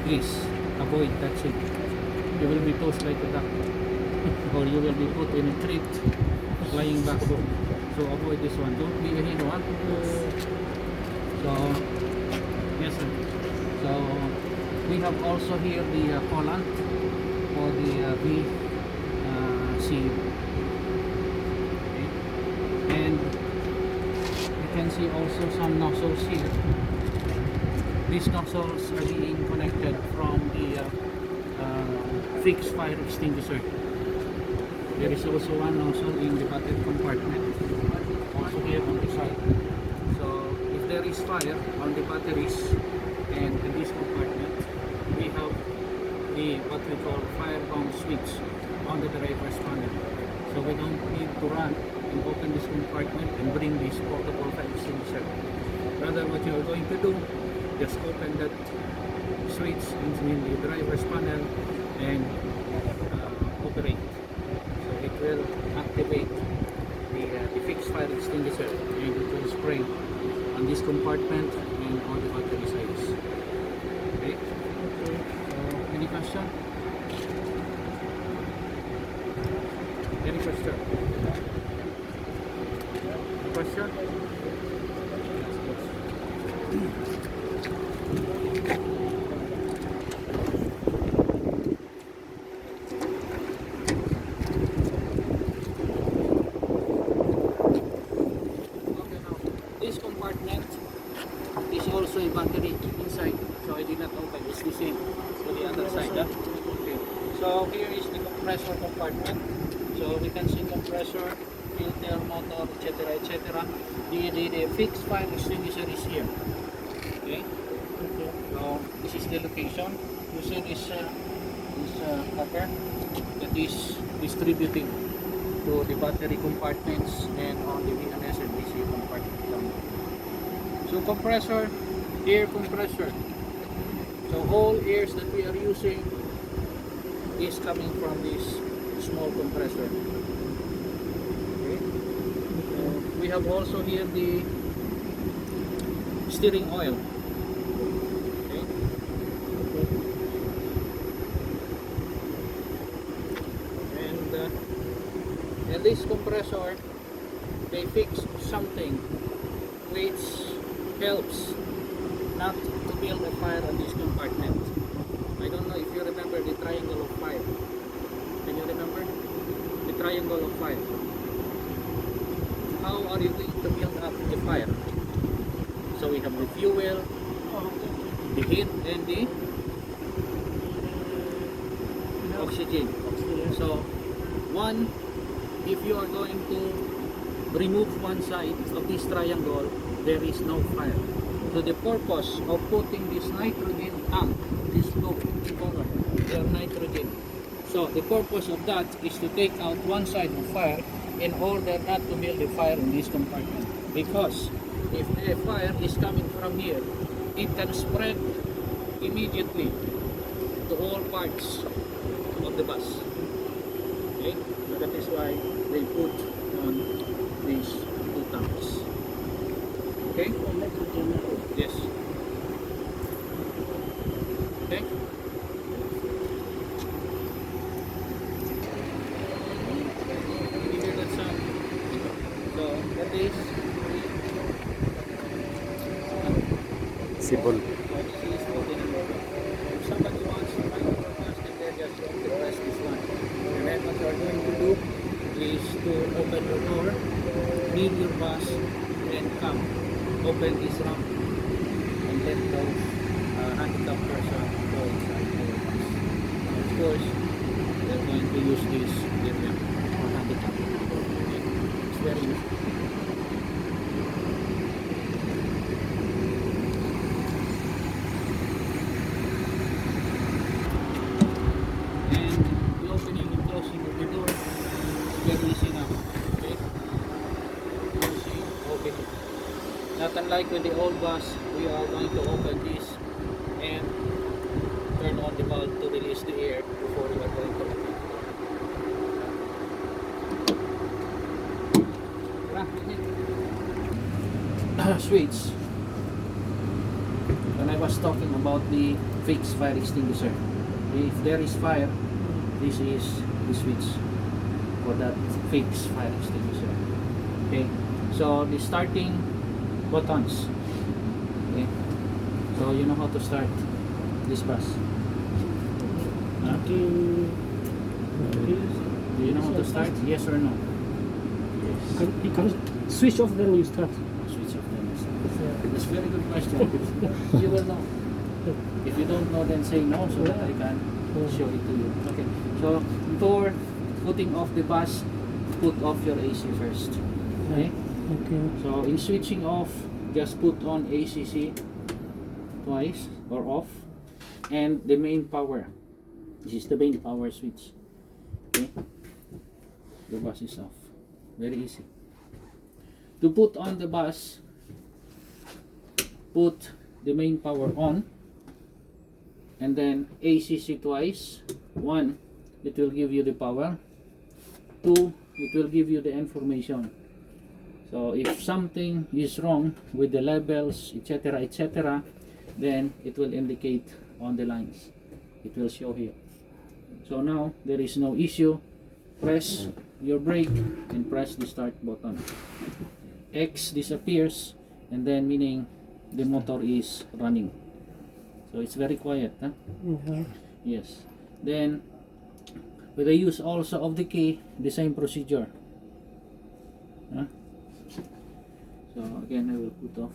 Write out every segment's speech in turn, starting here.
Please avoid touching. You will be tossed like a duck, or you will be put in a treat flying back home. So avoid this one. Don't be a hero, huh? So yes, sir. So we have also here the coolant for the VCU. Okay. And you can see also some nozzles here. These nozzles are being connected from the fixed fire extinguisher. There is also one nozzle in the battery compartment, also here on the side. So if there is fire on the batteries and in this compartment, we have the what we call fire bomb switch on the driver's panel. So we don't need to run and open this compartment and bring this portable fire extinguisher. Rather, what you are going to do, just open that switch in the driver's panel and operate. So it will activate the fixed fire extinguisher and it will spray on this compartment and on the battery sides. Okay? So any question? Any question? Question? This compartment is also a battery inside, so I did not open. It's the same to the other side. Huh? Okay. So here is the compressor compartment. So we can see compressor, filter, motor, etc., etc. The fixed fire extinguisher is here. Okay. So this is the location. You see this cutter that is distributing to the battery compartments and on the VNS and VCU compartment. So compressor, air compressor. So all airs that we are using is coming from this small compressor. Okay. We have also here the steering oil. Okay. And this compressor, they fix something which helps not to build a fire on this compartment. I don't know if you remember the triangle of fire. Can you remember? The triangle of fire. How are you going to build up the fire? So we have the fuel, the heat, and the oxygen. So one, if you are going to remove one side of this triangle, there is no fire. So the purpose of putting this nitrogen tank, this blue color, they are nitrogen. So the purpose of that is to take out one side of fire in order not to build a fire in this compartment. Because if the fire is coming from here, it can spread immediately to all parts of the bus. Okay? So that is why they put on these two tanks. Okay? Yes. Okay? Did you hear that sound? So that is Sipol. if somebody wants to buy one of them, they're just going to press this one. And then what you're going to do is to open your door, leave your bus, and come. Open this ramp and let those handicapped person go inside your bus. And of course, they're going to use this area for handicapped. Okay? It's very useful. And the opening and closing of the door is very easy now. Okay? Closing, opening. Not unlike with the old bus, we are going to open this and turn on the valve to release the air before we are going to open the door. Switch. Whenever was talking about the fixed fire extinguisher. If there is fire, this is the switch for that fixed fire extinguisher. Okay, so the starting buttons. Okay, so you know how to start this bus. Huh? Do you know how to start? Yes or no? Yes. You can switch off, then you start. Switch off then you start. That's a very good question. You will know. If you don't know, then say no so that I can show it to you. Okay. So for putting off the bus, put off your AC first. Okay. Okay. So in switching off, just put on ACC twice or off, and the main power. This is the main power switch. Okay. The bus is off. Very easy. To put on the bus, put the main power on, and then ACC twice. 1, it will give you the power. 2, it will give you the information. So if something is wrong with the levels, etc., then it will indicate on the lines. It will show here. So now there is no issue. Press your brake and press the start button. X disappears, and then meaning the motor is running. So it's very quiet, huh? Yes. Then with the use also of the key, the same procedure. Huh? So again, I will put off.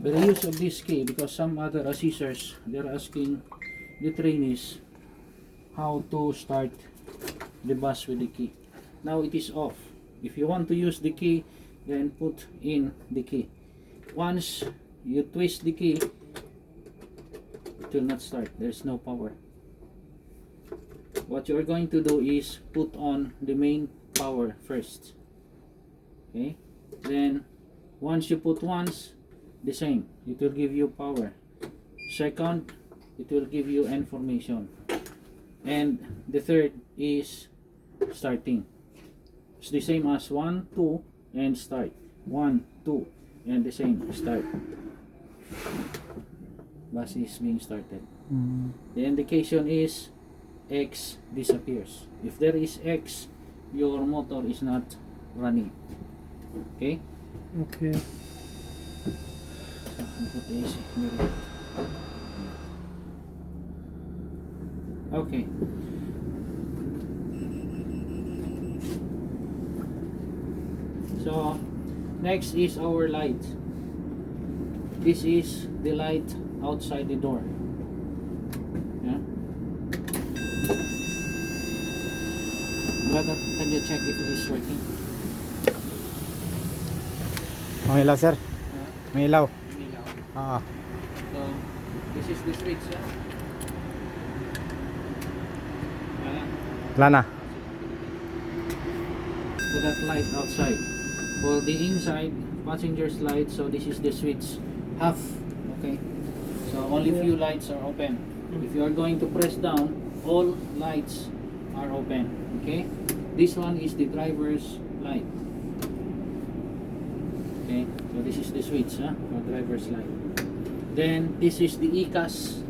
With the use of this key, because some other assessors, they're asking the trainees how to start the bus with the key. Now it is off. If you want to use the key, then put in the key. Once you twist the key, it will not start. There's no power. What you are going to do is put on the main power first. Okay, then once you put once, the same, it will give you power. Second, it will give you information, and the third is starting. It's the same as 1, 2 and start. 1, 2 and the same start. Bus is being started. The indication is X disappears. If there is X, your motor is not running. Okay? Okay. Put the AC. Okay. So next is our light. This is the light outside the door. Yeah. Brother, can you check if it is working? May ilaw, sir. May ilaw. So this is the switch, yeah? Wala na. So that light outside. For the inside, passenger's light, so this is the switch. Half, okay? So only few lights are open. If you are going to press down, all lights are open, okay? This one is the driver's light. Okay, so this is the switch, huh? For driver's light. Then this is the ECAS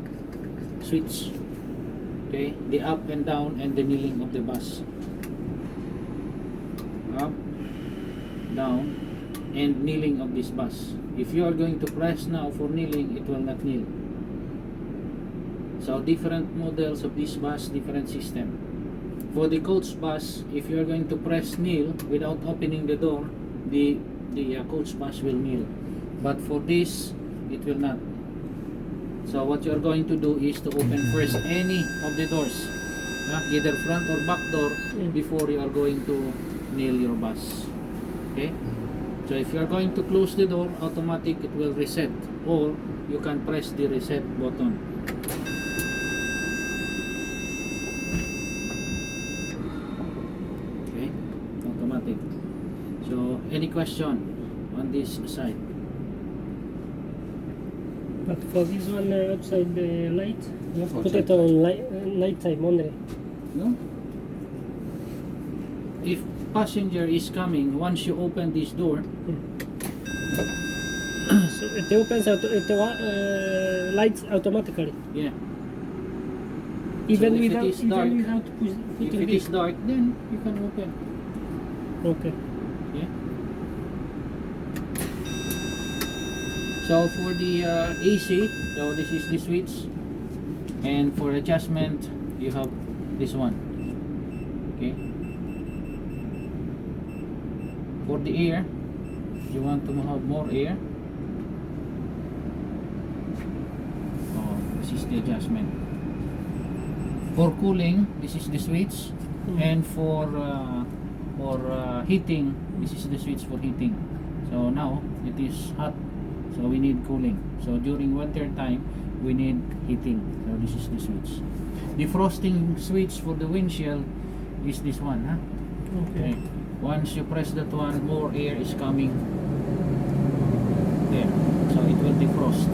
switch. Okay, the up and down and the kneeling of the bus. Up, down, and kneeling of this bus. If you are going to press now for kneeling, it will not kneel. So different models of this bus, different system. For the coach bus, if you are going to press kneel without opening the door, the coach bus will kneel. But for this, it will not. So what you are going to do is to open first any of the doors, either front or back door, before you are going to nail your bus. Okay? So if you are going to close the door, automatic it will reset, or you can press the reset button. Okay? Automatic. So any question on this side? But for this one outside the light, you have to put Outside. it on night time only. No? If passenger is coming, once you open this door, So it opens lights automatically. Yeah. Even if it without is dark, even without If putting it the. is dark, then you can open. Okay. Yeah. So for the AC, so this is the switch, and for adjustment, you have this one. Okay. For the air, you want to have more air. Oh, this is the adjustment. For cooling, this is the switch, and for heating, this is the switch for heating. So now it is hot, so we need cooling. So during winter time, we need heating. So this is the switch. Defrosting switch for the windshield is this one, huh? Okay. Once you press that one, more air is coming there, so it will defrost.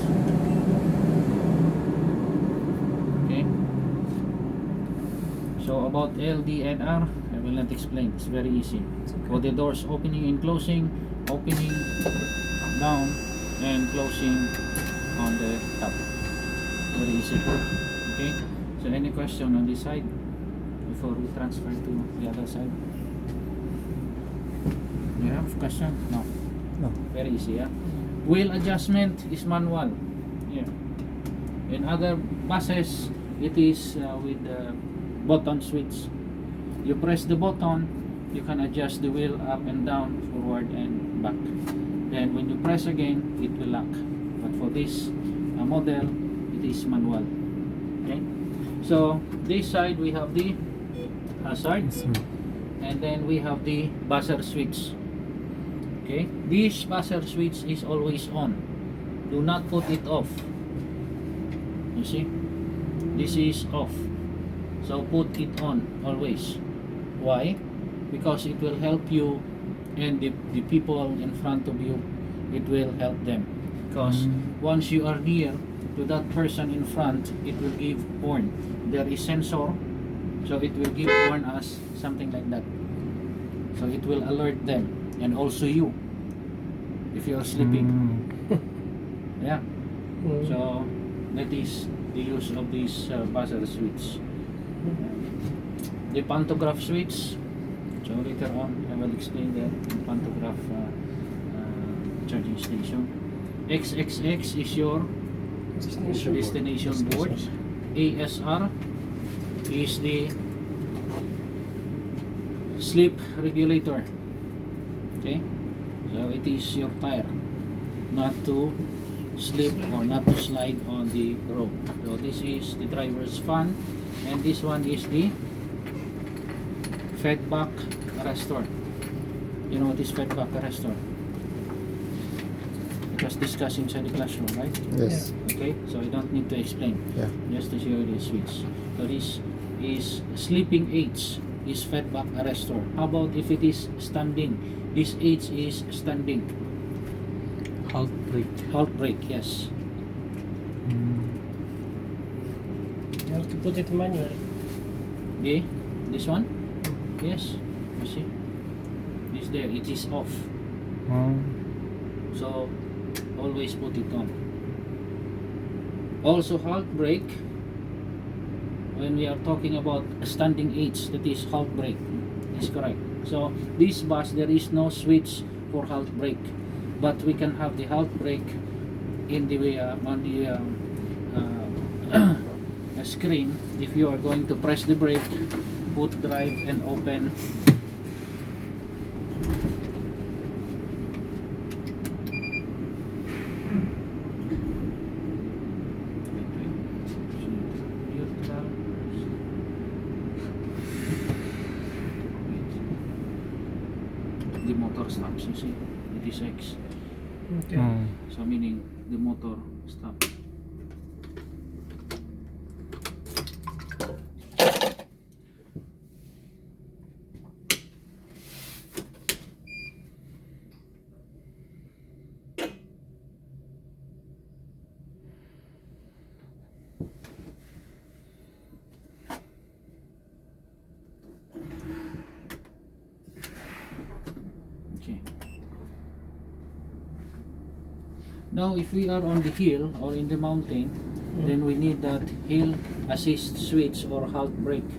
Okay. So about LDNR, I will not explain. It's very easy. Okay. For the doors opening and closing, opening down and closing on the top. Very easy. Okay. So any question on this side before we transfer to the other side? You have question? No. No. Very easy, yeah. Wheel adjustment is manual. Yeah. In other buses, it is with the button switch. You press the button, you can adjust the wheel up and down, forward and back. Then when you press again, it will lock. But for this model, it is manual. Okay. So this side we have the hazard, and then we have the buzzer switch. Okay, this buzzer switch is always on. Do not put it off. You see, this is off, so put it on always. Why? Because it will help you and the people in front of you. It will help them, because once you are near to that person in front, it will give horn. There is sensor, so it will give horn as something like that. So it will alert them, and also you, if you are sleeping. Yeah. So that is the use of this buzzer switch. The pantograph switch, so later on I will explain the pantograph charging station. XXX is your destination board. ASR is the sleep regulator. Okay, so it is your tire not to slip or not to slide on the road. So this is the driver's fan, and this one is the feedback arrestor. You know what is feedback arrestor? It was discussed inside the classroom, right? Yes. Okay, so I don't need to explain. Yeah. Just to show you the switch. So this is sleeping aids, is feedback arrestor. How about if it is standing? This aids is standing. Halt brake. Halt brake, yes. You have to put it manually. Okay, this one? Yes, you see? This there, it is off. So always put it on. Also halt brake, when we are talking about standing aids, that is halt brake, is correct. So this bus, there is no switch for halt brake, but we can have the halt brake in the on the screen. If you are going to press the brake, put drive and open. The motor stops, you see, it is X. Okay. So meaning the motor stops. Now, if we are on the hill or in the mountain, then we need that hill assist switch or halt brake.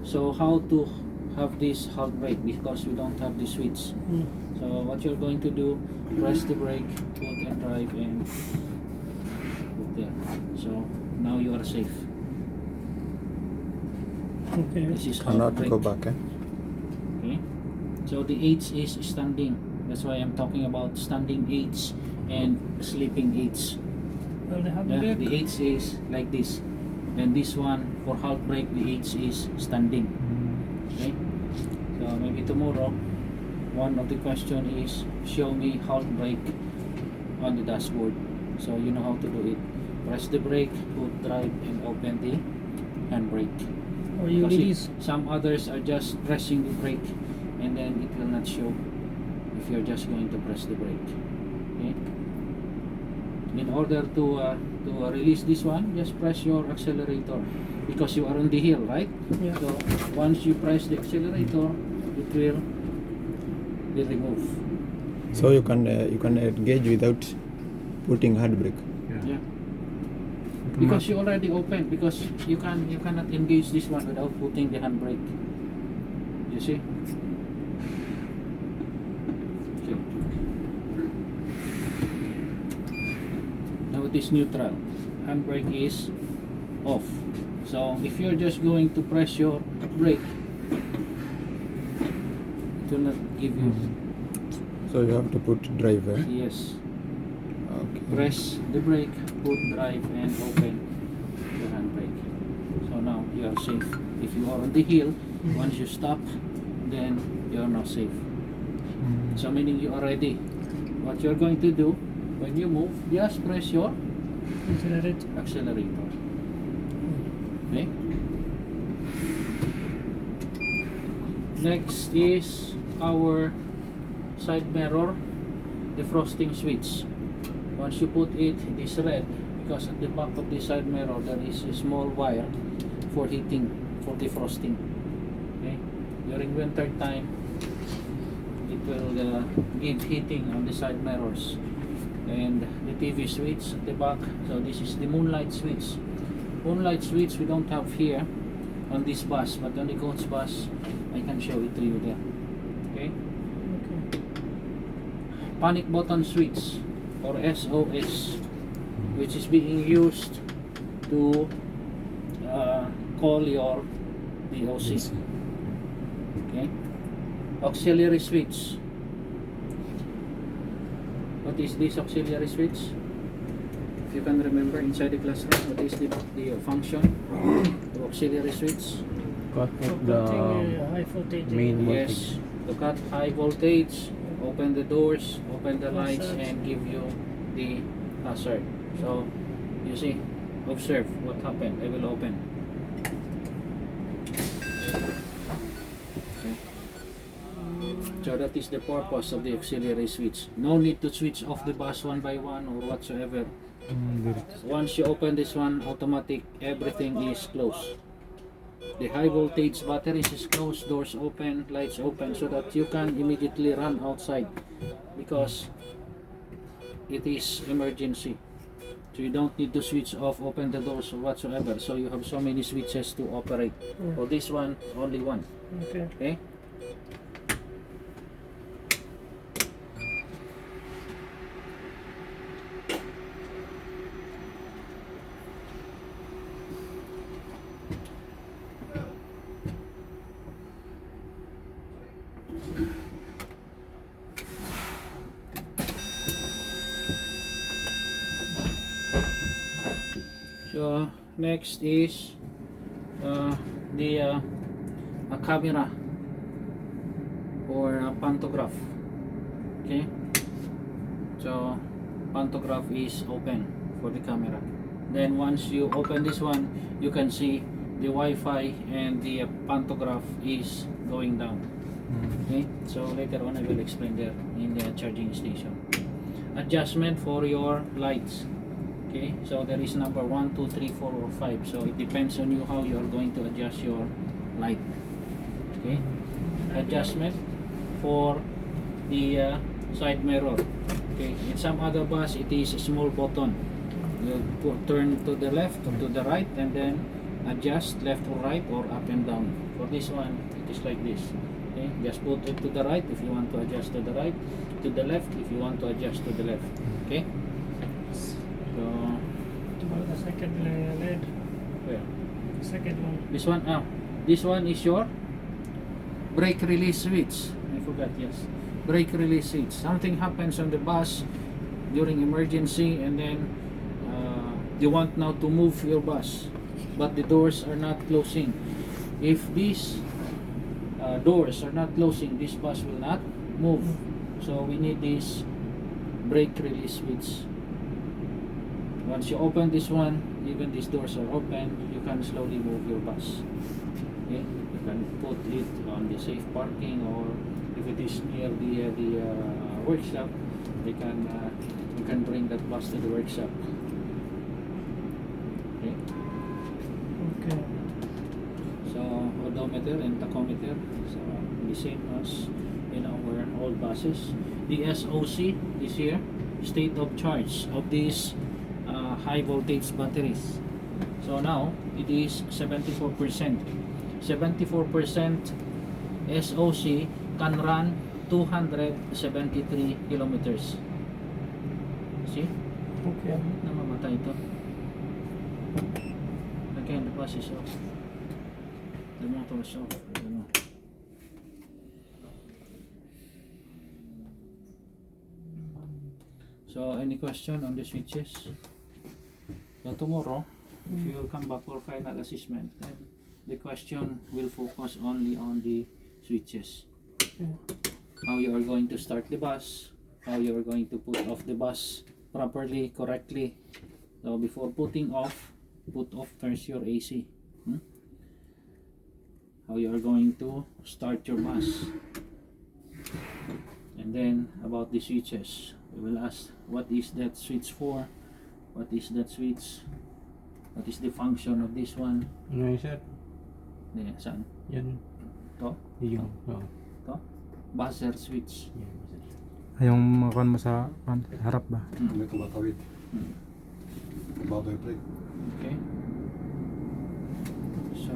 So how to have this halt brake, because we don't have the switch. So what you're going to do, press the brake, put and drive, and put there. So now you are safe. Okay. This is halt Cannot brake. go back, eh? Okay. So the H is standing. That's why I'm talking about standing H and sleeping H. Well, they have Yeah, brake. the H is like this. And this one for halt brake, the H is standing. Okay. So maybe tomorrow, one of the question is show me halt brake on the dashboard. So you know how to do it. Press the brake, put drive, and open the handbrake. Or you Kasi release. some others are just pressing the brake and then it will not show if you're just going to press the brake. Okay. In order to release this one, just press your accelerator because you are on the hill, right? Yeah. So once you press the accelerator, it will be removed. So you can engage without putting handbrake. Yeah. Because you already opened, because you cannot engage this one without putting the handbrake. You see? Okay. Now it is neutral. Handbrake is off. So if you're just going to press your brake, it will not give you. So you have to put drive, eh? Yes. Okay. Press the brake, put drive, and open the handbrake. So now you are safe. If you are on the hill, once you stop, then you are not safe. So meaning you are ready. What you're going to do when you move, just press your Accelerate. accelerator. Okay. Next is our side mirror defrosting switch. Once you put it, it is red because at the back of the side mirror there is a small wire for heating, for defrosting. Okay, during winter time, it will give heating on the side mirrors. And the TV switch at the back. So this is the moonlight switch. Moonlight switch we don't have here on this bus, but on the coach bus, I can show it to you there. Okay. Okay. Panic button switch or SOS, which is being used to call your DOC. Okay. Auxiliary switch. What is this auxiliary switch? If you can remember inside the classroom, what is the function of auxiliary switch? Cut So off putting the high voltage. main voltage. Yes, to cut high voltage, open the doors, open the lights, Hazard. and give you the hazard. So, you see, observe what happened. I will open. Okay. So that is the purpose of the auxiliary switch. No need to switch off the bus one by one or whatsoever. Once you open this one, automatic, everything is closed. The high voltage batteries is closed, doors open, lights open, so that you can immediately run outside because it is emergency. So you don't need to switch off, open the doors or whatsoever. So you have so many switches to operate. For this one, only one. Okay. Okay? So next is the a camera or a pantograph. Okay, so pantograph is open for the camera. Then once you open this one, you can see the Wi-Fi and the pantograph is going down. Okay, so later on I will explain there in the charging station. Adjustment for your lights. Okay, so there is number 1, 2, 3, 4, or 5. So it depends on you how you are going to adjust your light. Okay, adjustment for the side mirror. Okay, in some other bus it is a small button. You turn to the left or to the right and then adjust left or right or up and down. For this one, it is like this. Okay, just put it to the right if you want to adjust to the right, to the left if you want to adjust to the left. Okay, so About the second LED. where? Second one. This one is your brake release switch. I forgot, yes. Brake release switch. Something happens on the bus during emergency and then you want now to move your bus but the doors are not closing. If these doors are not closing, this bus will not move. So we need this brake release switch. Once you open this one, even these doors are open, you can slowly move your bus. Okay, you can put it on the safe parking, or if it is near the workshop, you can bring that bus to the workshop. Okay. Okay. So odometer and tachometer, so the same as in our old buses. The SOC is here, state of charge of these high voltage batteries. So now it is 74%. 74% SOC can run 273 kilometers. See? Okay. Namamatay ito. Again, the bus is off. The motor is off. Ano. So, any question on the switches? So, tomorrow, if you will come back for final assessment, then the question will focus only on the switches. How you are going to start the bus, how you are going to put off the bus properly, correctly. So before putting off, put off first your AC. How you are going to start your bus. And then about the switches, we will ask what is that switch for, what is that switch, what is the function of this one. Ano yun, sir? Yeah, saan? Yan. To? Yung, oo. To? Buzzer switch. Yan, sir. Yung makuha mo sa harap ba? May tumatawid. Hmm. Bago yung brake. Okay. So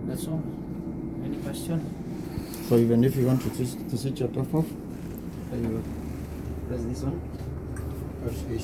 that's all. Any question? So even if you want to switch it off, you press this one. Press AC.